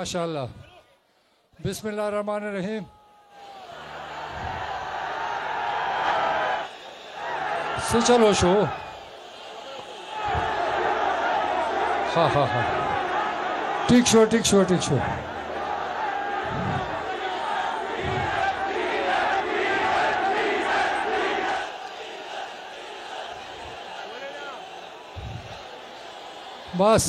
माशाल्लाह। बिस्मिल्लाहिर्रहमानिर्रहीम। से चलो शो। हाँ हाँ हाँ, ठीक शो ठीक शो ठीक शो। बस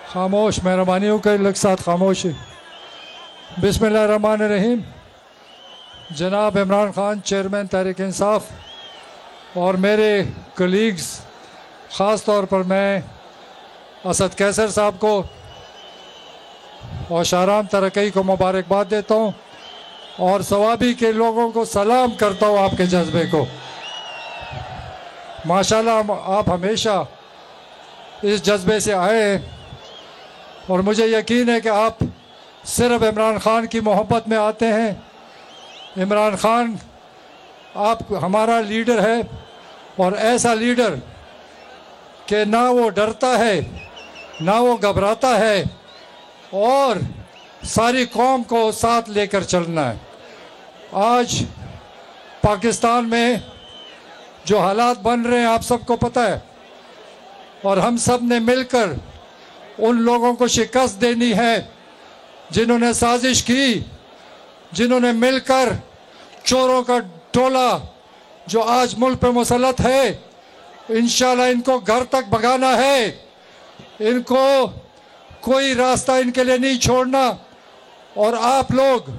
खामोश, मेहरबानी होकर एक साथ खामोश। बिस्मिल्लाहिर्रहमानिर्रहीम। जनाब इमरान खान चेयरमैन तहरीक इंसाफ और मेरे कलीग्स, ख़ास तौर पर मैं असद कैसर साहब को और शाहराम तरक्की को मुबारकबाद देता हूँ और सवाबी के लोगों को सलाम करता हूँ आपके जज्बे को। माशाल्लाह आप हमेशा इस जज्बे से आए और मुझे यकीन है कि आप सिर्फ इमरान खान की मोहब्बत में आते हैं। इमरान खान आप हमारा लीडर है और ऐसा लीडर कि ना वो डरता है ना वो घबराता है और सारी कौम को साथ लेकर चलना है। आज पाकिस्तान में जो हालात बन रहे हैं आप सबको पता है और हम सब ने मिलकर उन लोगों को शिकस्त देनी है जिन्होंने साजिश की, जिन्होंने मिलकर चोरों का टोला जो आज मुल्क पे मुसल्लत है, इंशाल्लाह इनको घर तक भगाना है। इनको कोई रास्ता इनके लिए नहीं छोड़ना और आप लोग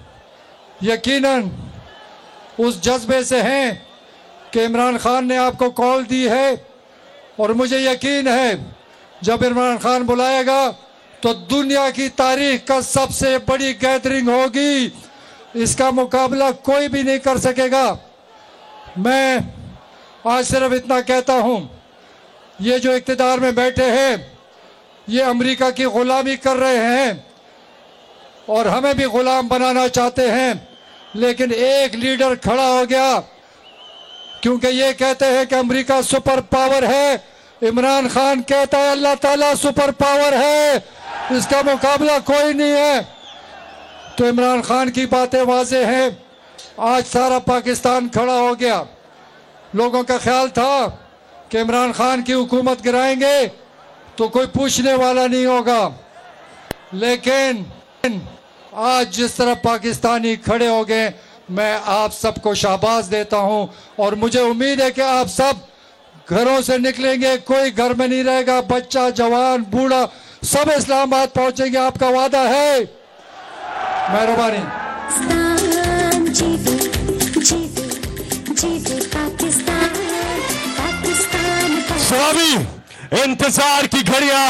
यकीनन उस जज्बे से हैं कि इमरान खान ने आपको कॉल दी है और मुझे यकीन है जब इमरान खान बुलाएगा तो दुनिया की तारीख का सबसे बड़ी गैदरिंग होगी। इसका मुकाबला कोई भी नहीं कर सकेगा। मैं आज सिर्फ इतना कहता हूं, ये जो इक़्तिदार में बैठे हैं ये अमेरिका की गुलामी कर रहे हैं और हमें भी गुलाम बनाना चाहते हैं, लेकिन एक लीडर खड़ा हो गया क्योंकि ये कहते हैं कि अमेरिका सुपर पावर है। इमरान खान कहता है अल्लाह ताला सुपर पावर है, इसका मुकाबला कोई नहीं है। तो इमरान खान की बातें वाज़ेह हैं। आज सारा पाकिस्तान खड़ा हो गया। लोगों का ख्याल था कि इमरान खान की हुकूमत गिराएंगे तो कोई पूछने वाला नहीं होगा, लेकिन आज जिस तरह पाकिस्तानी खड़े हो गए मैं आप सबको शाबाश देता हूं और मुझे उम्मीद है कि आप सब घरों से निकलेंगे, कोई घर में नहीं रहेगा, बच्चा जवान बूढ़ा सब इस्लामाबाद पहुंचेंगे। आपका वादा है? मेहरबानी। सवाबी इंतजार की घड़ियां